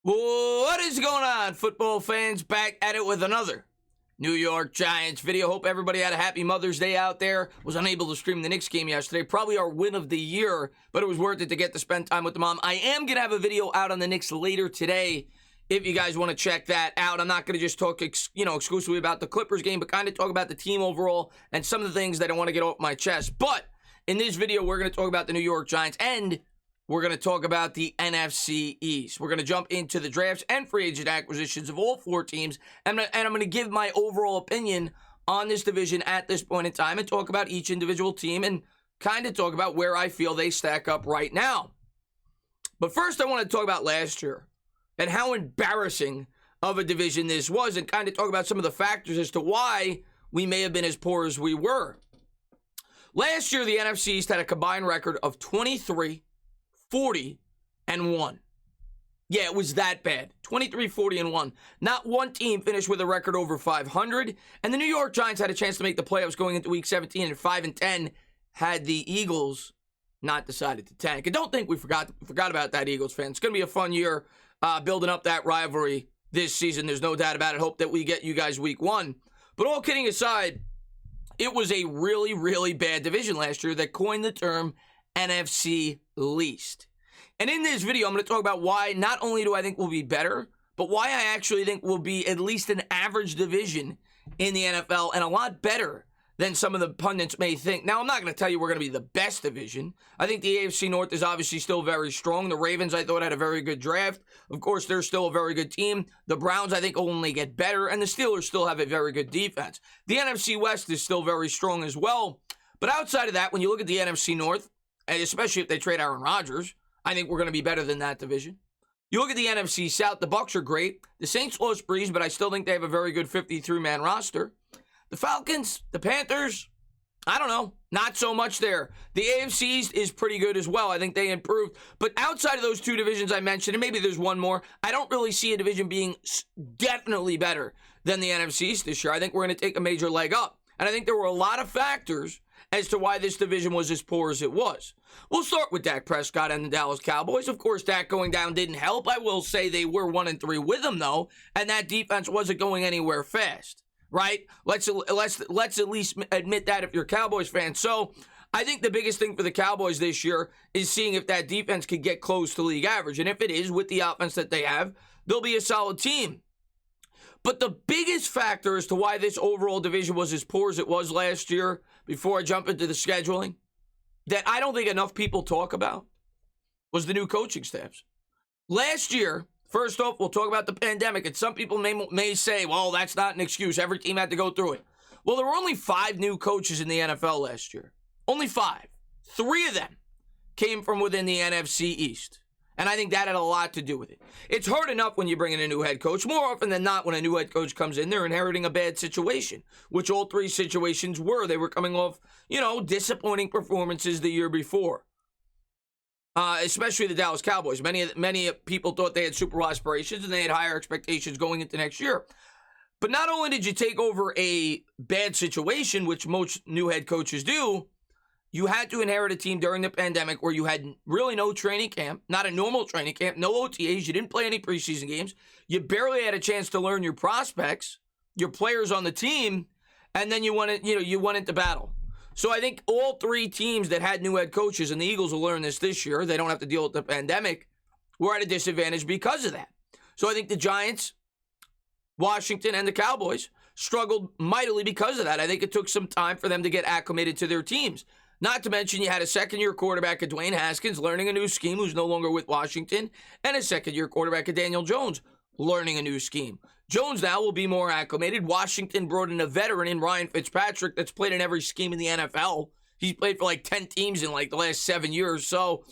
What is going on, football fans? Back at it with another New York Giants video. Hope everybody had a happy Mother's Day out there. Was unable to stream the Knicks game yesterday. Probably our win of the year, but it was worth it to get to spend time with the mom. I am going to have a video out on the Knicks later today if you guys want to check that out. I'm not going to just talk exclusively about the Clippers game, but kind of talk about the team overall and some of the things that I want to get off my chest. But in this video, we're going to talk about the New York Giants, and we're going to talk about the NFC East. We're going to jump into the drafts and free agent acquisitions of all four teams, and I'm going to give my overall opinion on this division at this point in time and talk about each individual team and kind of talk about where I feel they stack up right now. But first, I want to talk about last year and how embarrassing of a division this was, and kind of talk about some of the factors as to why we may have been as poor as we were. Last year, the NFC East had a combined record of 23, 40, and 1. Yeah, it was that bad. 23, 40, and 1. Not one team finished with a record over 500, and the New York Giants had a chance to make the playoffs going into Week 17, and 5 and 10 had the Eagles not decided to tank. And don't think we forgot about that, Eagles fans. It's going to be a fun year building up that rivalry this season. There's no doubt about it. Hope that we get you guys Week 1. But all kidding aside, it was a really, really bad division last year that coined the term NFC East. And in this video, I'm going to talk about why not only do I think we'll be better, but why I actually think we'll be at least an average division in the NFL and a lot better than some of the pundits may think. Now, I'm not going to tell you we're going to be the best division. I think the AFC North is obviously still very strong. The Ravens, I thought, had a very good draft. Of course, they're still a very good team. The Browns, I think, will only get better, and the Steelers still have a very good defense. The NFC West is still very strong as well. But outside of that, when you look at the NFC North, and especially if they trade Aaron Rodgers, I think we're going to be better than that division. You look at the NFC South, the Bucs are great. The Saints lost Breeze, but I still think they have a very good 53-man roster. The Falcons, the Panthers, I don't know, not so much there. The AFC East is pretty good as well. I think they improved. But outside of those two divisions I mentioned, and maybe there's one more, I don't really see a division being definitely better than the NFC East this year. I think we're going to take a major leg up. And I think there were a lot of factors as to why this division was as poor as it was. We'll start with Dak Prescott and the Dallas Cowboys. Of course, Dak going down didn't help. I will say they were 1-3 with him, though, and that defense wasn't going anywhere fast, right? Let's at least admit that if you're a Cowboys fan. So I think the biggest thing for the Cowboys this year is seeing if that defense could get close to league average. And if it is, with the offense that they have, they'll be a solid team. But the biggest factor as to why this overall division was as poor as it was last year, before I jump into the scheduling, that I don't think enough people talk about, was the new coaching staffs. Last year, first off, we'll talk about the pandemic, and some people may say, well, that's not an excuse. Every team had to go through it. Well, there were only 5 new coaches in the NFL last year. Only 5. 3 of them came from within the NFC East. And I think that had a lot to do with it. It's hard enough when you bring in a new head coach. More often than not, when a new head coach comes in, they're inheriting a bad situation, which all 3 situations were. They were coming off, disappointing performances the year before, especially the Dallas Cowboys. Many people thought they had Super Bowl aspirations, and they had higher expectations going into next year. But not only did you take over a bad situation, which most new head coaches do, you had to inherit a team during the pandemic where you had really no training camp, not a normal training camp, no OTAs. You didn't play any preseason games. You barely had a chance to learn your prospects, your players on the team, and then you went into battle. So I think all 3 teams that had new head coaches, and the Eagles will learn this year, they don't have to deal with the pandemic, were at a disadvantage because of that. So I think the Giants, Washington, and the Cowboys struggled mightily because of that. I think it took some time for them to get acclimated to their teams. Not to mention you had a second-year quarterback at Dwayne Haskins learning a new scheme, who's no longer with Washington, and a second-year quarterback at Daniel Jones learning a new scheme. Jones now will be more acclimated. Washington brought in a veteran in Ryan Fitzpatrick that's played in every scheme in the NFL. He's played for like 10 teams in like the last 7 years, so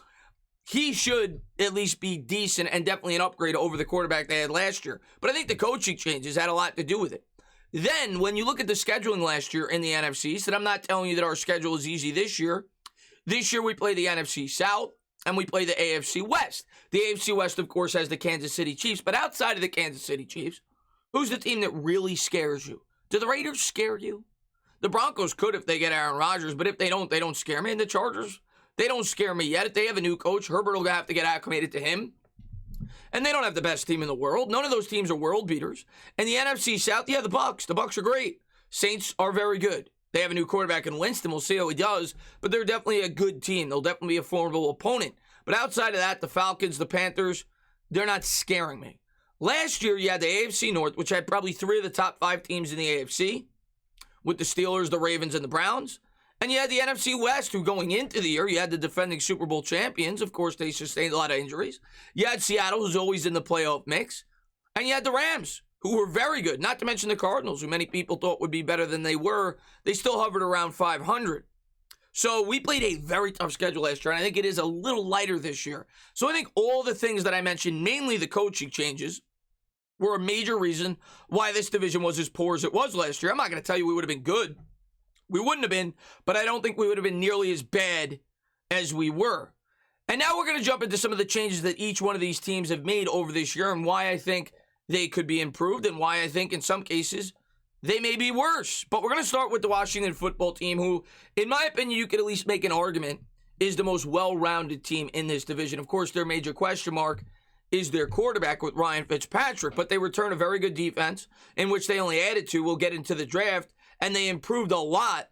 he should at least be decent and definitely an upgrade over the quarterback they had last year. But I think the coaching changes had a lot to do with it. Then, when you look at the scheduling last year in the NFC East, and I'm not telling you that our schedule is easy this year. This year, we play the NFC South, and we play the AFC West. The AFC West, of course, has the Kansas City Chiefs. But outside of the Kansas City Chiefs, who's the team that really scares you? Do the Raiders scare you? The Broncos could if they get Aaron Rodgers, but if they don't scare me. And the Chargers, they don't scare me yet. If they have a new coach, Herbert will have to get acclimated to him. And they don't have the best team in the world. None of those teams are world beaters. And the NFC South, yeah, the Bucs. The Bucs are great. Saints are very good. They have a new quarterback in Winston. We'll see how he does. But they're definitely a good team. They'll definitely be a formidable opponent. But outside of that, the Falcons, the Panthers, they're not scaring me. Last year, you had the AFC North, which had probably 3 of the top 5 teams in the AFC, with the Steelers, the Ravens, and the Browns. And you had the NFC West, who going into the year, you had the defending Super Bowl champions. Of course, they sustained a lot of injuries. You had Seattle, who's always in the playoff mix. And you had the Rams, who were very good. Not to mention the Cardinals, who many people thought would be better than they were. They still hovered around 500. So we played a very tough schedule last year, and I think it is a little lighter this year. So I think all the things that I mentioned, mainly the coaching changes, were a major reason why this division was as poor as it was last year. I'm not going to tell you we would have been good. We wouldn't have been, but I don't think we would have been nearly as bad as we were. And now we're going to jump into some of the changes that each one of these teams have made over this year and why I think they could be improved and why I think in some cases they may be worse. But we're going to start with the Washington football team, who, in my opinion, you could at least make an argument is the most well-rounded team in this division. Of course, their major question mark is their quarterback with Ryan Fitzpatrick, but they return a very good defense in which they only added to. We'll get into the draft. And they improved a lot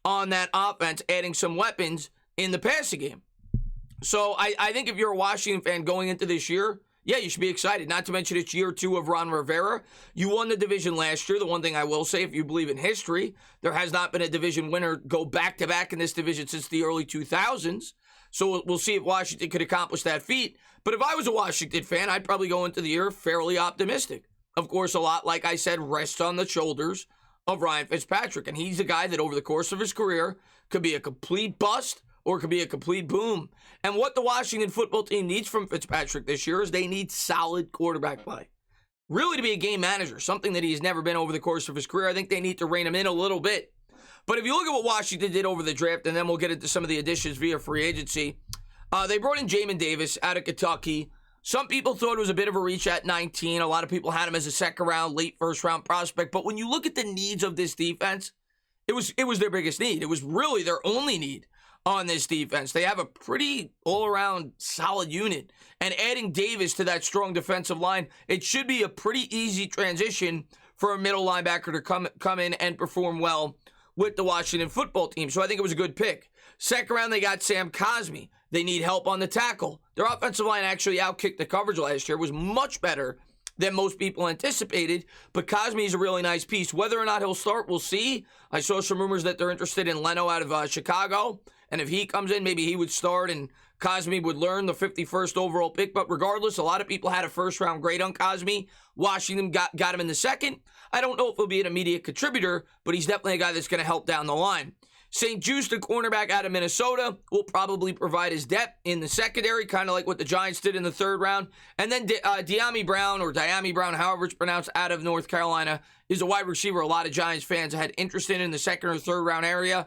on that offense, adding some weapons in the passing game. So I think if you're a Washington fan going into this year, yeah, you should be excited. Not to mention it's year 2 of Ron Rivera. You won the division last year. The one thing I will say, if you believe in history, there has not been a division winner go back-to-back in this division since the early 2000s. So we'll see if Washington could accomplish that feat. But if I was a Washington fan, I'd probably go into the year fairly optimistic. Of course, a lot, like I said, rests on the shoulders of Ryan Fitzpatrick. And he's a guy that over the course of his career could be a complete bust or could be a complete boom. And what the Washington football team needs from Fitzpatrick this year is they need solid quarterback play. Really to be a game manager, something that he's never been over the course of his career. I think they need to rein him in a little bit. But if you look at what Washington did over the draft, and then we'll get into some of the additions via free agency, they brought in Jamin Davis out of Kentucky. Some people thought it was a bit of a reach at 19. A lot of people had him as a second-round, late first-round prospect. But when you look at the needs of this defense, it was their biggest need. It was really their only need on this defense. They have a pretty all-around solid unit. And adding Davis to that strong defensive line, it should be a pretty easy transition for a middle linebacker to come in and perform well with the Washington football team. So I think it was a good pick. Second round, they got Sam Cosmi. They need help on the tackle. Their offensive line actually outkicked the coverage last year. It was much better than most people anticipated, but Cosmi is a really nice piece. Whether or not he'll start, we'll see. I saw some rumors that they're interested in Leno out of Chicago, and if he comes in, maybe he would start and Cosmi would learn the 51st overall pick. But regardless, a lot of people had a first-round grade on Cosmi. Washington got him in the second. I don't know if he'll be an immediate contributor, but he's definitely a guy that's going to help down the line. St. Juste, the cornerback out of Minnesota, will probably provide his depth in the secondary, kind of like what the Giants did in the third round. And then Dyami Brown, however it's pronounced, out of North Carolina, is a wide receiver a lot of Giants fans had interest in the second or third round area,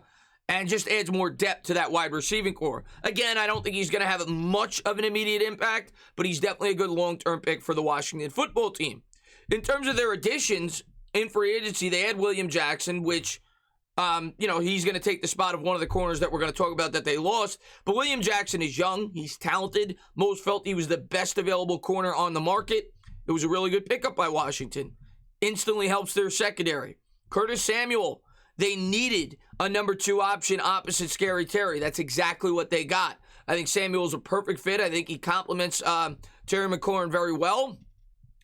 and just adds more depth to that wide receiving core. Again, I don't think he's going to have much of an immediate impact, but he's definitely a good long-term pick for the Washington football team. In terms of their additions in free agency, they had William Jackson, which he's going to take the spot of one of the corners that we're going to talk about that they lost. But William Jackson is young. He's talented. Most felt he was the best available corner on the market. It was a really good pickup by Washington. Instantly helps their secondary. Curtis Samuel, they needed a number 2 option opposite Scary Terry. That's exactly what they got. I think Samuel's a perfect fit. I think he complements Terry McLaurin very well.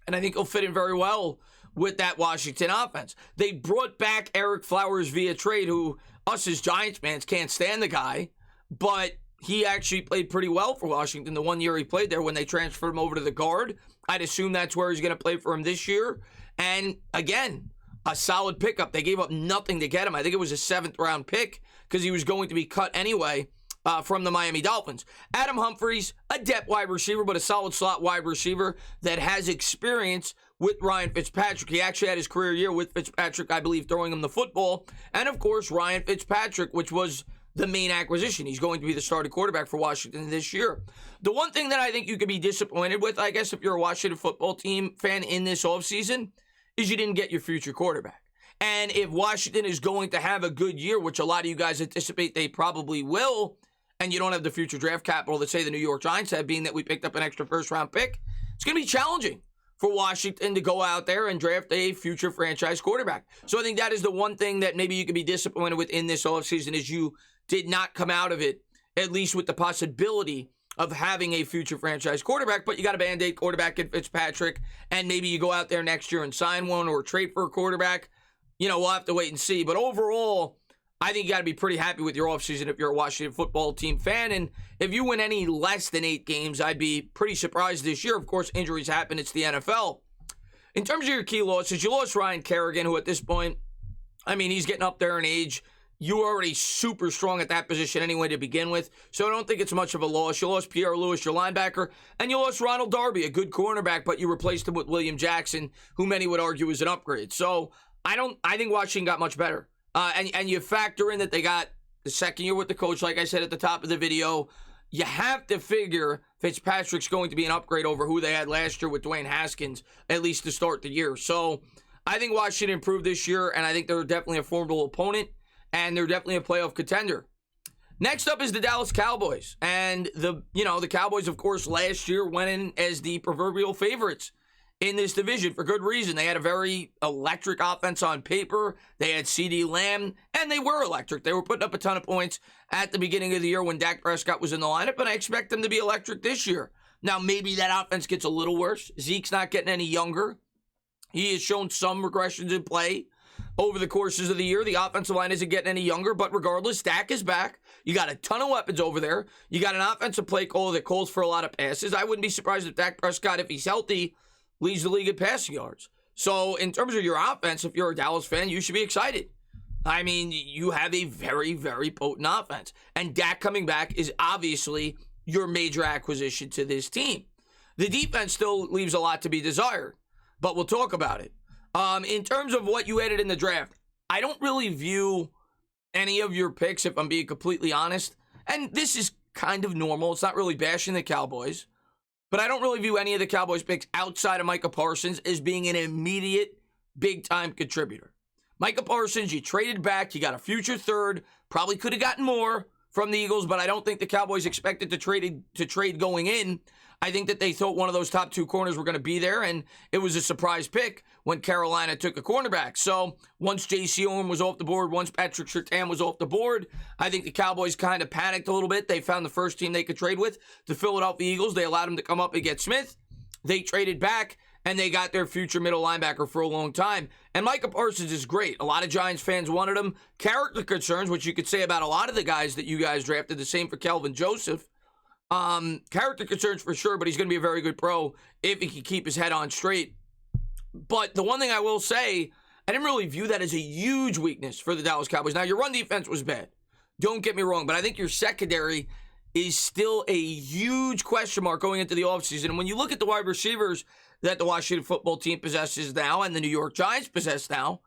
And I think he'll fit in very well with that Washington offense. They brought back Eric Flowers via trade, who us as Giants fans can't stand the guy, but he actually played pretty well for Washington the 1 year he played there when they transferred him over to the guard. I'd assume that's where he's going to play for him this year. And again, a solid pickup. They gave up nothing to get him. I think it was a 7th round pick because he was going to be cut anyway from the Miami Dolphins. Adam Humphries, a depth wide receiver, but a solid slot wide receiver that has experience with Ryan Fitzpatrick. He actually had his career year with Fitzpatrick, I believe, throwing him the football. And, of course, Ryan Fitzpatrick, which was the main acquisition. He's going to be the starting quarterback for Washington this year. The one thing that I think you could be disappointed with, I guess, if you're a Washington football team fan in this offseason, is you didn't get your future quarterback. And if Washington is going to have a good year, which a lot of you guys anticipate they probably will, and you don't have the future draft capital that, say, the New York Giants have, being that we picked up an extra first-round pick, it's going to be challenging for Washington to go out there and draft a future franchise quarterback. So I think that is the one thing that maybe you could be disappointed with in this offseason is you did not come out of it, at least with the possibility of having a future franchise quarterback, but you got a Band-Aid quarterback in Fitzpatrick, and maybe you go out there next year and sign one or trade for a quarterback. We'll have to wait and see. But overall, I think you got to be pretty happy with your offseason if you're a Washington football team fan. And if you win any less than 8 games, I'd be pretty surprised this year. Of course, injuries happen. It's the NFL. In terms of your key losses, you lost Ryan Kerrigan, who at this point, he's getting up there in age. You were already super strong at that position anyway to begin with, so I don't think it's much of a loss. You lost Pierre Lewis, your linebacker, and you lost Ronald Darby, a good cornerback, but you replaced him with William Jackson, who many would argue is an upgrade. So I think Washington got much better. And you factor in that they got the second year with the coach, like I said at the top of the video. You have to figure Fitzpatrick's going to be an upgrade over who they had last year with Dwayne Haskins, at least to start the year. So I think Washington improved this year, and I think they're definitely a formidable opponent. And they're definitely a playoff contender. Next up is the Dallas Cowboys. And the Cowboys, of course, last year went in as the proverbial favorites in this division for good reason. They had a very electric offense on paper. They had CeeDee Lamb, and they were electric. They were putting up a ton of points at the beginning of the year when Dak Prescott was in the lineup, and I expect them to be electric this year. Now, maybe that offense gets a little worse. Zeke's not getting any younger. He has shown some regressions in play over the courses of the year. The offensive line isn't getting any younger, but regardless, Dak is back. You got a ton of weapons over there. You got an offensive play caller that calls for a lot of passes. I wouldn't be surprised if Dak Prescott, if he's healthy, leads the league in passing yards. So in terms of your offense, if you're a Dallas fan, you should be excited. You have a very, very potent offense. And Dak coming back is obviously your major acquisition to this team. The defense still leaves a lot to be desired, but we'll talk about it. In terms of what you added in the draft, I don't really view any of your picks, if I'm being completely honest. And this is kind of normal. It's not really bashing the Cowboys. But I don't really view any of the Cowboys picks outside of Micah Parsons as being an immediate big-time contributor. Micah Parsons, you traded back. You got a future third. Probably could have gotten more from the Eagles, but I don't think the Cowboys expected to trade going in. I think that they thought one of those top 2 corners were going to be there, and it was a surprise pick when Carolina took a cornerback. So once J.C. Horn was off the board, once Patrick Surtain was off the board, I think the Cowboys kind of panicked a little bit. They found the first team they could trade with, the Philadelphia Eagles. They allowed them to come up and get Smith. They traded back, and they got their future middle linebacker for a long time. And Micah Parsons is great. A lot of Giants fans wanted him. Character concerns, which you could say about a lot of the guys that you guys drafted, the same for Kelvin Joseph. Character concerns for sure, but he's going to be a very good pro if he can keep his head on straight. But the one thing I will say, I didn't really view that as a huge weakness for the Dallas Cowboys. Now, your run defense was bad. Don't get me wrong, but I think your secondary is still a huge question mark going into the offseason. And when you look at the wide receivers that the Washington football team possesses now and the New York Giants possess now,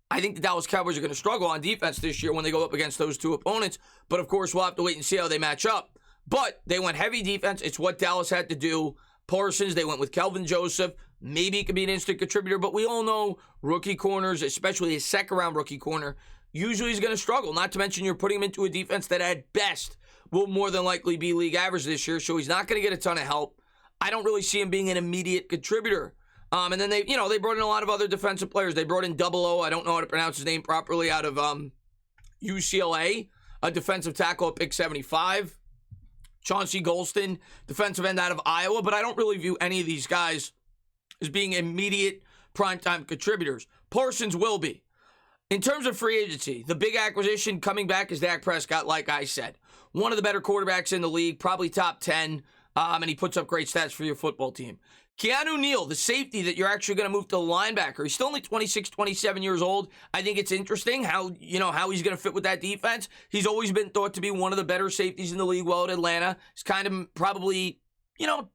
I think the Dallas Cowboys are going to struggle on defense this year when they go up against those 2 opponents. But, of course, we'll have to wait and see how they match up. But they went heavy defense. It's what Dallas had to do. Parsons, they went with Kelvin Joseph. Maybe he could be an instant contributor, but we all know rookie corners, especially a second-round rookie corner, usually is going to struggle. Not to mention you're putting him into a defense that at best will more than likely be league average this year, so he's not going to get a ton of help. I don't really see him being an immediate contributor. And then they brought in a lot of other defensive players. They brought in Double O, I don't know how to pronounce his name properly, out of UCLA, a defensive tackle at pick 75. Chauncey Golston, defensive end out of Iowa, but I don't really view any of these guys as being immediate primetime contributors. Parsons will be. In terms of free agency, the big acquisition coming back is Dak Prescott, like I said. One of the better quarterbacks in the league, probably top 10, and he puts up great stats for your football team. Keanu Neal, the safety that you're actually going to move to the linebacker. He's still only 26, 27 years old. I think it's interesting how he's going to fit with that defense. He's always been thought to be one of the better safeties in the league while at Atlanta. He's kind of probably,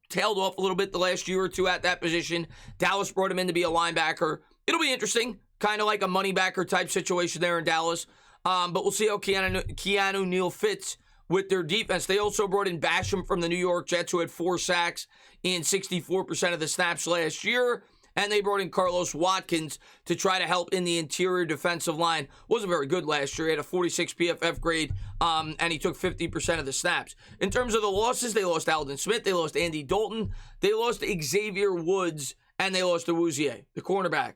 tailed off a little bit the last year or 2 at that position. Dallas brought him in to be a linebacker. It'll be interesting, kind of like a money backer type situation there in Dallas. But we'll see how Keanu Neal fits with their defense. They also brought in Basham from the New York Jets, who had 4 sacks in 64% of the snaps last year. And they brought in Carlos Watkins to try to help in the interior defensive line. Wasn't very good last year. He had a 46 PFF grade, and he took 50% of the snaps. In terms of the losses, they lost Aldon Smith, they lost Andy Dalton, they lost Xavier Woods, and they lost Awuzie, the cornerback.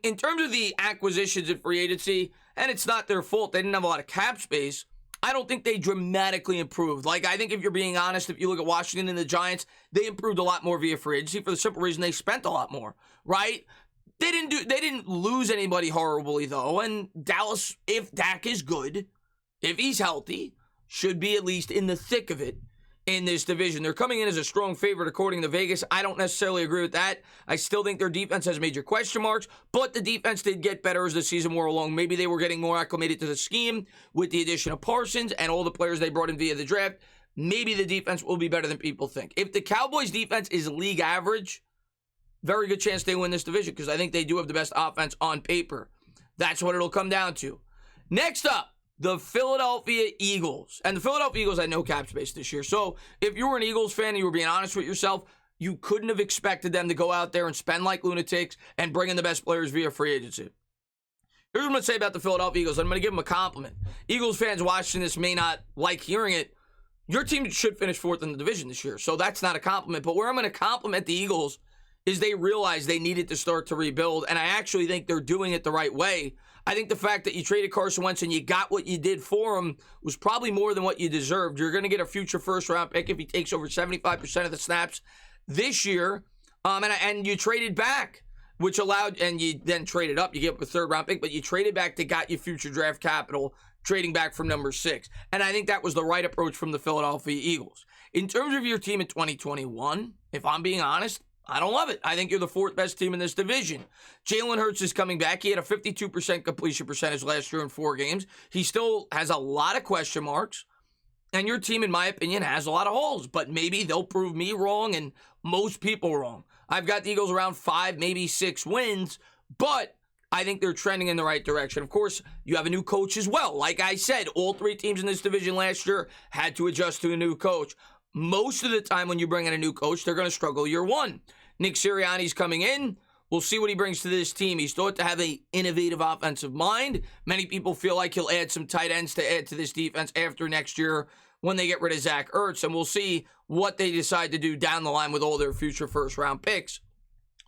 In terms of the acquisitions in free agency, and it's not their fault, they didn't have a lot of cap space, I don't think they dramatically improved. Like, I think if you're being honest, if you look at Washington and the Giants, they improved a lot more via free agency for the simple reason they spent a lot more, right? They didn't lose anybody horribly, though, and Dallas, if Dak is good, if he's healthy, should be at least in the thick of it in this division. They're coming in as a strong favorite according to Vegas. I don't necessarily agree with that. I still think their defense has major question marks, but the defense did get better as the season wore along. Maybe they were getting more acclimated to the scheme with the addition of Parsons and all the players they brought in via the draft. Maybe the defense will be better than people think. If the Cowboys defense is league average, very good chance they win this division because I think they do have the best offense on paper. That's what it'll come down to. Next up, the Philadelphia Eagles. And the Philadelphia Eagles had no cap space this year. So if you were an Eagles fan and you were being honest with yourself, you couldn't have expected them to go out there and spend like lunatics and bring in the best players via free agency. Here's what I'm going to say about the Philadelphia Eagles. I'm going to give them a compliment. Eagles fans watching this may not like hearing it. Your team should finish fourth in the division this year. So that's not a compliment. But where I'm going to compliment the Eagles is they realized they needed to start to rebuild. And I actually think they're doing it the right way. I think the fact that you traded Carson Wentz and you got what you did for him was probably more than what you deserved. You're going to get a future first-round pick if he takes over 75% of the snaps this year. And you traded back, which allowed, and you then traded up. You get up a third-round pick, but you traded back to got you future draft capital, trading back from number 6. And I think that was the right approach from the Philadelphia Eagles. In terms of your team in 2021, if I'm being honest, I don't love it. I think you're the fourth best team in this division. Jalen Hurts is coming back. He had a 52% completion percentage last year in 4 games. He still has a lot of question marks. And your team, in my opinion, has a lot of holes. But maybe they'll prove me wrong and most people wrong. I've got the Eagles around 5, maybe 6 wins. But I think they're trending in the right direction. Of course, you have a new coach as well. Like I said, all 3 teams in this division last year had to adjust to a new coach. Most of the time when you bring in a new coach, they're going to struggle year 1. Nick Sirianni's coming in. We'll see what he brings to this team. He's thought to have an innovative offensive mind. Many people feel like he'll add some tight ends to add to this defense after next year when they get rid of Zach Ertz. And we'll see what they decide to do down the line with all their future first-round picks.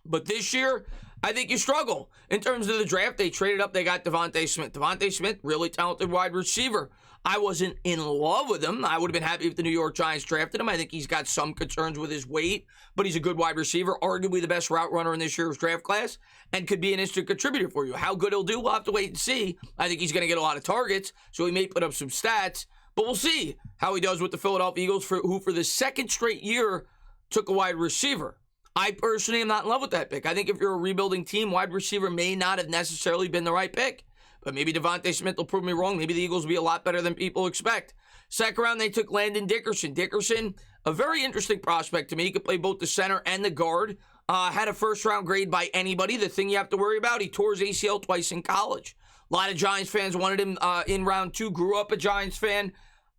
But this year, I think you struggle. In terms of the draft, they traded up. They got Devontae Smith. Devontae Smith, really talented wide receiver. I wasn't in love with him. I would have been happy if the New York Giants drafted him. I think he's got some concerns with his weight, but he's a good wide receiver, arguably the best route runner in this year's draft class, and could be an instant contributor for you. How good he'll do, we'll have to wait and see. I think he's going to get a lot of targets, so he may put up some stats, but we'll see how he does with the Philadelphia Eagles, who for the second straight year took a wide receiver. I personally am not in love with that pick. I think if you're a rebuilding team, wide receiver may not have necessarily been the right pick. But maybe Devontae Smith will prove me wrong. Maybe the Eagles will be a lot better than people expect. Second round, they took Landon Dickerson. Dickerson, a very interesting prospect to me. He could play both the center and the guard. Had a first-round grade by anybody. The thing you have to worry about, he tore his ACL twice in college. A lot of Giants fans wanted him in round 2. Grew up a Giants fan.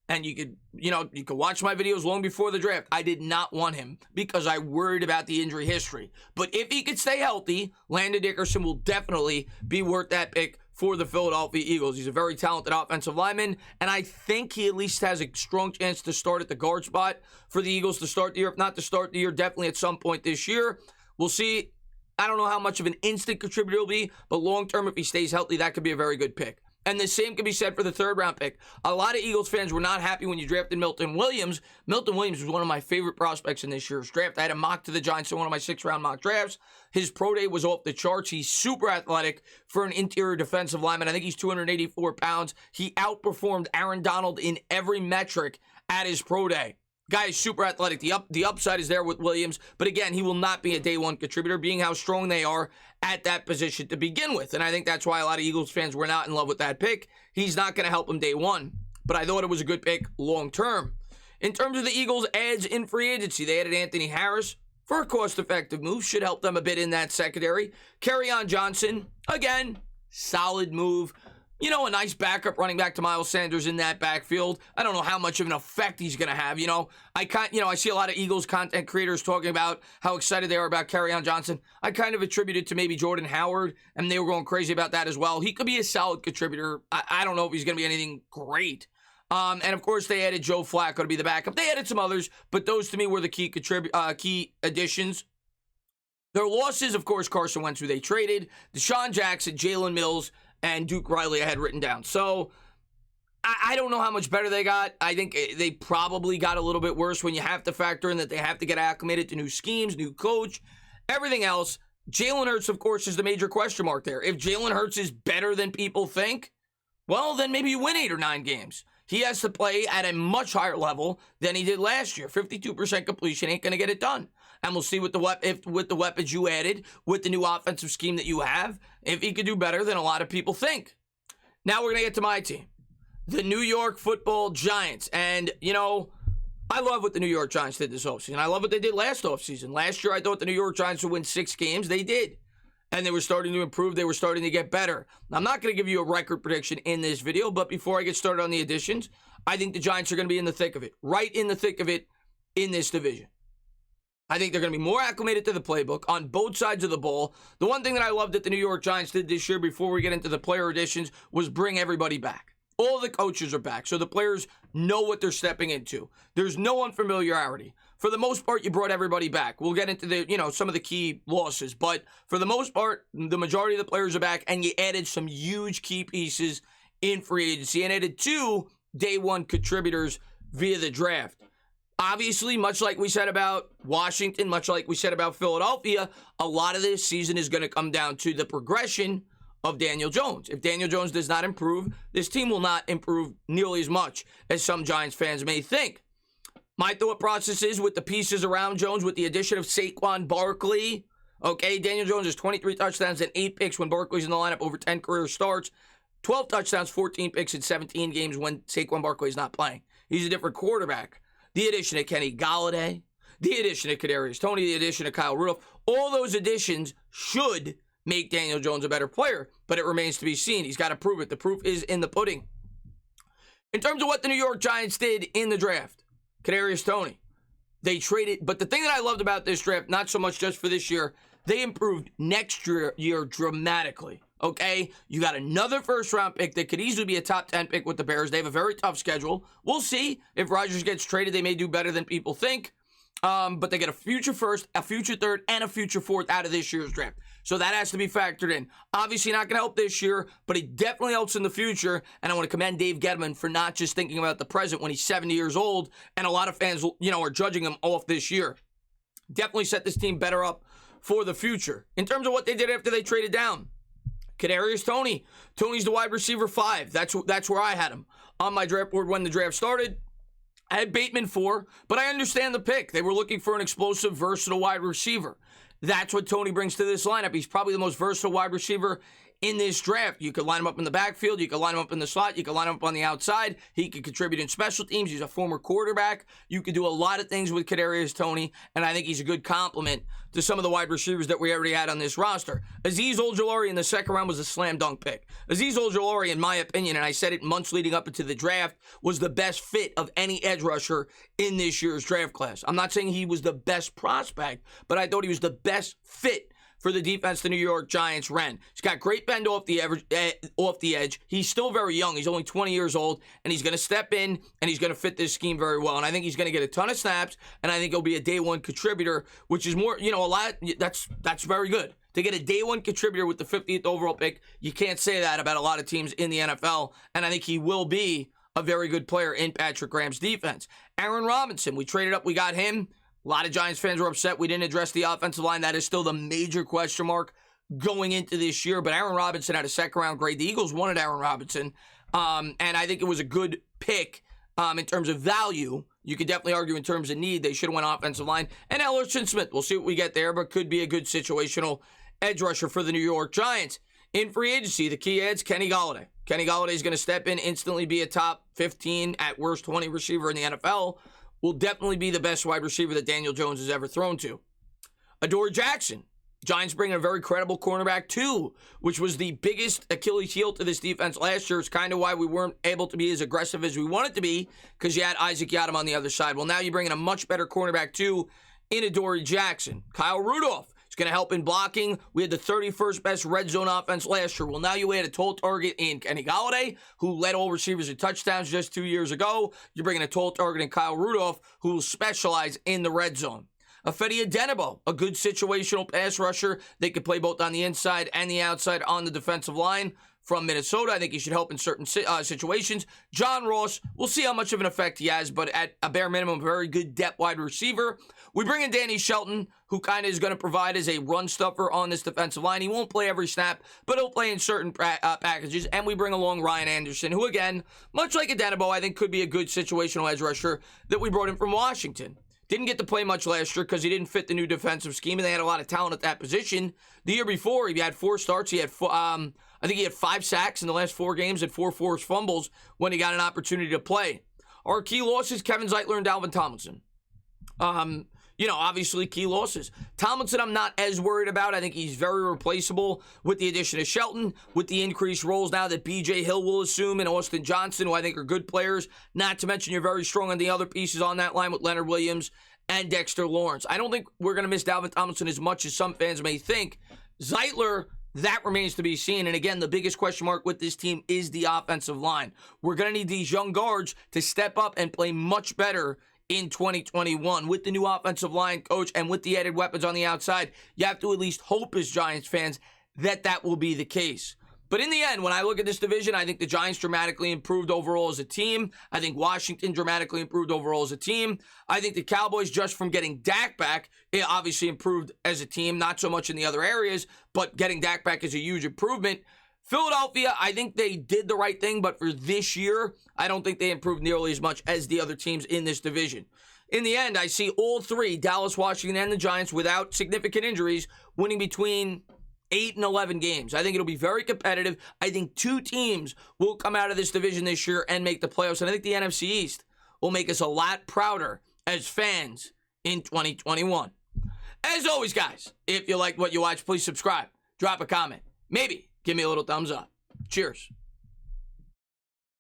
And you could watch my videos long before the draft. I did not want him because I worried about the injury history. But if he could stay healthy, Landon Dickerson will definitely be worth that pick for the Philadelphia Eagles. He's a very talented offensive lineman, and I think he at least has a strong chance to start at the guard spot for the Eagles to start the year. If not to start the year, definitely at some point this year. We'll see. I don't know how much of an instant contributor he'll be, but long-term, if he stays healthy, that could be a very good pick. And the same can be said for the third-round pick. A lot of Eagles fans were not happy when you drafted Milton Williams. Milton Williams was one of my favorite prospects in this year's draft. I had a mock to the Giants in one of my 6th-round mock drafts. His pro day was off the charts. He's super athletic for an interior defensive lineman. I think he's 284 pounds. He outperformed Aaron Donald in every metric at his pro day. Guy is super athletic. The upside is there with Williams, but again, he will not be a day 1 contributor, being how strong they are at that position to begin with. And I think that's why a lot of Eagles fans were not in love with that pick. He's not going to help them day 1, but I thought it was a good pick long term. In terms of the Eagles' adds in free agency, they added Anthony Harris for a cost-effective move. Should help them a bit in that secondary. Kerryon Johnson, again, solid move. a nice backup running back to Miles Sanders in that backfield. I don't know how much of an effect he's going to have. I see a lot of Eagles content creators talking about how excited they are about Kerryon Johnson. I kind of attribute it to maybe Jordan Howard, and they were going crazy about that as well. He could be a solid contributor. I don't know if he's going to be anything great. And of course, they added Joe Flacco to be the backup. They added some others, but those to me were the key additions. Their losses, of course, Carson Wentz, who they traded, Deshaun Jackson, Jalen Mills, and Duke Riley I had written down. So I don't know how much better they got. I think they probably got a little bit worse when you have to factor in that they have to get acclimated to new schemes, new coach, everything else. Jalen Hurts, of course, is the major question mark there. If Jalen Hurts is better than people think, well, then maybe you win 8 or 9 games. He has to play at a much higher level than he did last year. 52% completion ain't going to get it done. And we'll see with the weapons you added, with the new offensive scheme that you have, if he could do better than a lot of people think. Now we're going to get to my team, the New York Football Giants. And, I love what the New York Giants did this offseason. I love what they did last offseason. Last year, I thought the New York Giants would win 6 games. They did. And they were starting to improve. They were starting to get better. I'm not going to give you a record prediction in this video, but before I get started on the additions, I think the Giants are going to be in the thick of it, right in the thick of it in this division. I think they're going to be more acclimated to the playbook on both sides of the ball. The one thing that I loved that the New York Giants did this year before we get into the player additions was bring everybody back. All the coaches are back, so the players know what they're stepping into. There's no unfamiliarity. For the most part, you brought everybody back. We'll get into the, some of the key losses, but for the most part, the majority of the players are back, and you added some huge key pieces in free agency and added 2 day one contributors via the draft. Obviously, much like we said about Washington, much like we said about Philadelphia, a lot of this season is going to come down to the progression of Daniel Jones. If Daniel Jones does not improve, this team will not improve nearly as much as some Giants fans may think. My thought process is with the pieces around Jones, with the addition of Saquon Barkley, okay, Daniel Jones has 23 touchdowns and 8 picks when Barkley's in the lineup over 10 career starts, 12 touchdowns, 14 picks in 17 games when Saquon Barkley's not playing. He's a different quarterback. The addition of Kenny Golladay, the addition of Kadarius Toney, the addition of Kyle Rudolph, all those additions should make Daniel Jones a better player, but it remains to be seen. He's got to prove it. The proof is in the pudding. In terms of what the New York Giants did in the draft, Kadarius Toney, they traded, but the thing that I loved about this draft, not so much just for this year, they improved next year dramatically. Okay, you got another first-round pick that could easily be a top 10 pick with the Bears. They have a very tough schedule. We'll see. If Rodgers gets traded, they may do better than people think. But they get a future first, a future third, and a future fourth out of this year's draft. So that has to be factored in. Obviously not going to help this year, but it definitely helps in the future. And I want to commend Dave Gettleman for not just thinking about the present when he's 70 years old. And a lot of fans, are judging him off this year. Definitely set this team better up for the future. In terms of what they did after they traded down, Kadarius Toney. Toney's the wide receiver 5. That's where I had him on my draft board when the draft started. I had Bateman 4, but I understand the pick. They were looking for an explosive, versatile wide receiver. That's what Toney brings to this lineup. He's probably the most versatile wide receiver in this draft. You could line him up in the backfield. You could line him up in the slot. You could line him up on the outside. He could contribute in special teams. He's a former quarterback. You could do a lot of things with Kadarius Toney, and I think he's a good complement to some of the wide receivers that we already had on this roster. Azeez Ojulari in the second round was a slam dunk pick. Azeez Ojulari, in my opinion, and I said it months leading up into the draft, was the best fit of any edge rusher in this year's draft class. I'm not saying he was the best prospect, but I thought he was the best fit for the defense the New York Giants ran. He's got great bend off the edge. He's still very young. He's only 20 years old, and he's going to step in, and he's going to fit this scheme very well. And I think he's going to get a ton of snaps, and I think he'll be a day one contributor, which is more, a lot. That's very good. To get a day one contributor with the 50th overall pick, you can't say that about a lot of teams in the NFL, and I think he will be a very good player in Patrick Graham's defense. Aaron Robinson, we traded up, we got him. A lot of Giants fans were upset we didn't address the offensive line. That is still the major question mark going into this year. But Aaron Robinson had a second-round grade. The Eagles wanted Aaron Robinson, and I think it was a good pick in terms of value. You could definitely argue in terms of need. They should have went offensive line. And Ellerson Smith, we'll see what we get there, but could be a good situational edge rusher for the New York Giants. In free agency, the key adds Kenny Golladay. Kenny Golladay is going to step in, instantly be a top 15, at worst 20 receiver in the NFL. Will definitely be the best wide receiver that Daniel Jones has ever thrown to. Adoree Jackson. Giants bring in a very credible cornerback too, which was the biggest Achilles heel to this defense last year. It's kind of why we weren't able to be as aggressive as we wanted to be, because you had Isaac Yiadom on the other side. Well, now you bring in a much better cornerback too in Adoree Jackson. Kyle Rudolph is going to help in blocking. We had the 31st best red zone offense last year. Well, now you add a total target in Kenny Golladay, who led all receivers in touchdowns just 2 years ago. You're bringing a total target in Kyle Rudolph, who will specialize in the red zone. Fedi Odenigbo, a good situational pass rusher. They could play both on the inside and the outside on the defensive line from Minnesota. I think he should help in certain situations. John Ross, we'll see how much of an effect he has, but at a bare minimum, a very good depth wide receiver. We bring in Danny Shelton, who kind of is going to provide as a run stuffer on this defensive line. He won't play every snap, but he'll play in certain packages. And we bring along Ryan Anderson, who, again, much like Odenigbo, I think could be a good situational edge rusher that we brought in from Washington. Didn't get to play much last year because he didn't fit the new defensive scheme, and they had a lot of talent at that position. The year before, he had 4 starts. He had, I think he had 5 sacks in the last 4 games and 4 forced fumbles when he got an opportunity to play. Our key losses, Kevin Zeitler and Dalvin Tomlinson. Obviously key losses. Tomlinson, I'm not as worried about. I think he's very replaceable with the addition of Shelton, with the increased roles now that B.J. Hill will assume, and Austin Johnson, who I think are good players. Not to mention you're very strong on the other pieces on that line with Leonard Williams and Dexter Lawrence. I don't think we're going to miss Dalvin Tomlinson as much as some fans may think. Zeitler, that remains to be seen. And again, the biggest question mark with this team is the offensive line. We're going to need these young guards to step up and play much better in 2021 with the new offensive line coach and with the added weapons on the outside. You have to at least hope as Giants fans that will be the case. But in the end, when I look at this division, I think the Giants dramatically improved overall as a team. I think Washington dramatically improved overall as a team. I think the Cowboys, just from getting Dak back, it obviously improved as a team, not so much in the other areas, but getting Dak back is a huge improvement. Philadelphia, I think they did the right thing, but for this year, I don't think they improved nearly as much as the other teams in this division. In the end, I see all 3, Dallas, Washington, and the Giants, without significant injuries, winning between 8 and 11 games. I think it'll be very competitive. I think 2 teams will come out of this division this year and make the playoffs, and I think the NFC East will make us a lot prouder as fans in 2021. As always, guys, if you like what you watch, please subscribe, drop a comment, maybe give me a little thumbs up. Cheers.